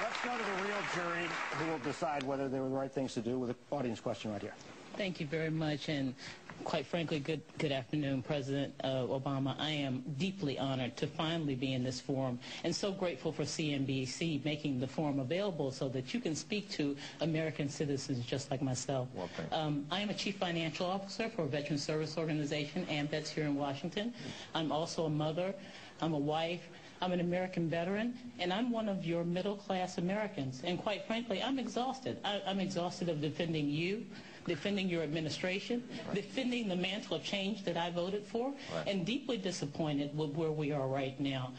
Let's go to the real jury who will decide whether they were the right things to do with the audience question right here. Thank you very much, and quite frankly, good afternoon, President Obama. I am deeply honored to finally be in this forum, and so grateful for CNBC making the forum available so that you can speak to American citizens just like myself. Well, I am a Chief Financial Officer for a veteran service organization, and that's here in Washington. I'm also a mother. I'm a wife. I'm an American veteran, and I'm one of your middle-class Americans. And quite frankly, I'm exhausted. I'm exhausted of defending you, defending your administration, defending the mantle of change that I voted for, and deeply disappointed with where we are right now.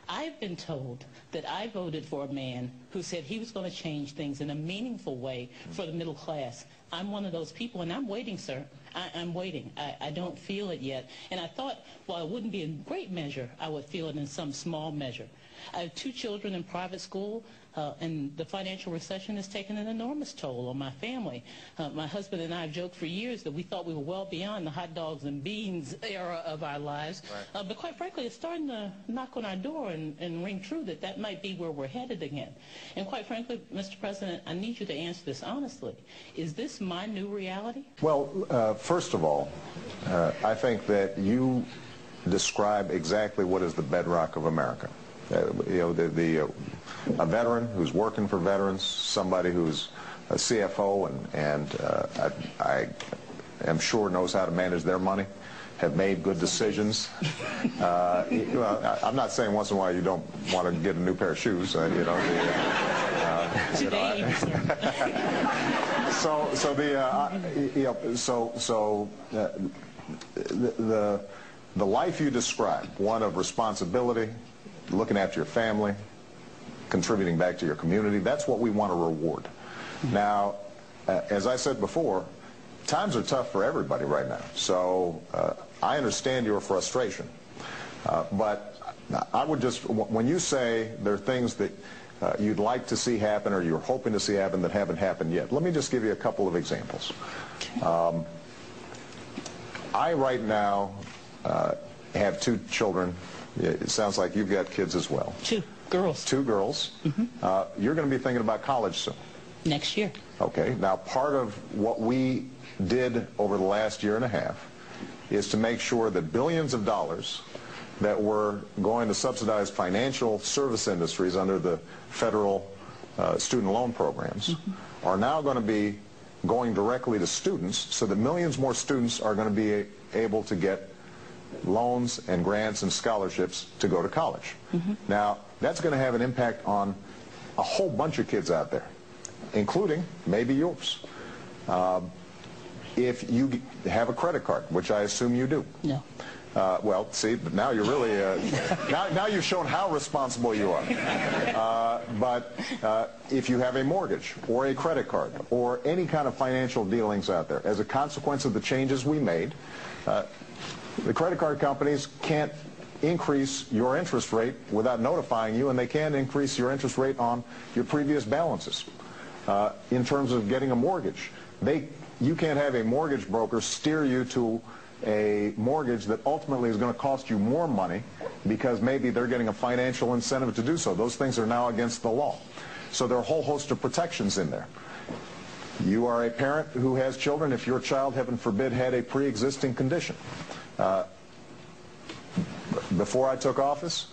I've been told that I voted for a man who said he was going to change things in a meaningful way for the middle class. I'm one of those people, and I'm waiting, sir. I'm waiting. I don't feel it yet. And I thought, well, it wouldn't be in great measure. I would feel it in some small measure. I have 2 children in private school, and the financial recession has taken an enormous toll on my family. My husband and I have joked for years that we thought we were well beyond the hot dogs and beans era of our lives. But quite frankly, it's starting to knock on our door and ring true that that might be where we're headed again. And quite frankly, Mr. President, I need you to answer this honestly. Is this my new reality? Well, first of all, I think that you describe exactly what is the bedrock of America. A veteran who's working for veterans, somebody who's a CFO and I am sure knows how to manage their money, have made good decisions. Well, I'm not saying once in a while you don't want to get a new pair of shoes, the life you describe, one of responsibility, looking after your family, contributing back to your community, that's what we want to reward. Now, as I said before, times are tough for everybody right now. So I understand your frustration. But I would just, when you say there are things that you'd like to see happen or you're hoping to see happen that haven't happened yet, let me just give you a couple of examples. I right now have 2 children. It sounds like you've got kids as well. 2 girls. 2 girls. You're going to be thinking about college soon. Next year. Okay. Now, part of what we did over the last year and a half is to make sure that billions of dollars that were going to subsidize financial service industries under the federal student loan programs are now going to be going directly to students, so that millions more students are going to be able to get loans and grants and scholarships to go to college. Now, that's going to have an impact on a whole bunch of kids out there, including maybe yours. If you have a credit card, which I assume you do. No. Well, see, but now you're really, now you've shown how responsible you are. But if you have a mortgage or a credit card or any kind of financial dealings out there, as a consequence of the changes we made, the credit card companies can't increase your interest rate without notifying you, and they can increase your interest rate on your previous balances. In terms of getting a mortgage, you can't have a mortgage broker steer you to a mortgage that ultimately is going to cost you more money because maybe they're getting a financial incentive to do so. Those things are now against the law. So there are a whole host of protections in there. You are a parent who has children. If your child, heaven forbid, had a pre-existing condition, before I took office,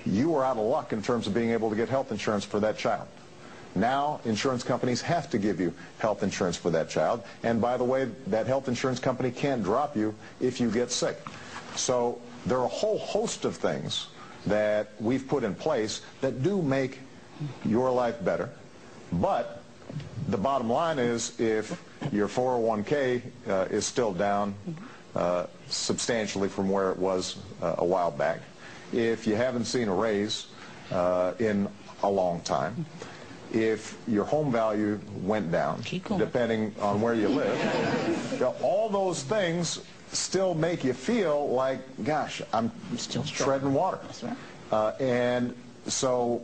you were out of luck in terms of being able to get health insurance for that child. Now, insurance companies have to give you health insurance for that child. And by the way, that health insurance company can't drop you if you get sick. So there are a whole host of things that we've put in place that do make your life better. But the bottom line is, if your 401k is still down substantially from where it was a while back, if you haven't seen a raise in a long time, if your home value went down, depending on where you live, all those things still make you feel like, gosh, I'm still treading water. That's right. And so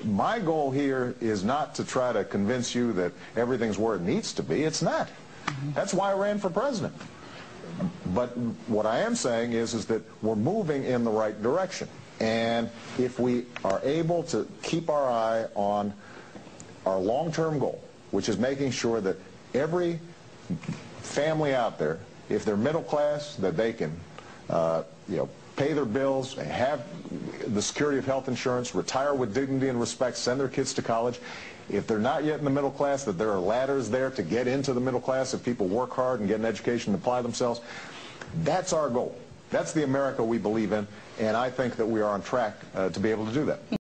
my goal here is not to try to convince you that everything's where it needs to be. It's not. That's why I ran for president. But what I am saying is that we're moving in the right direction. And if we are able to keep our eye on our long-term goal, which is making sure that every family out there, if they're middle class, that they can pay their bills, have the security of health insurance, retire with dignity and respect, send their kids to college. If they're not yet in the middle class, that there are ladders there to get into the middle class if people work hard and get an education and apply themselves. That's our goal. That's the America we believe in, and I think that we are on track to be able to do that.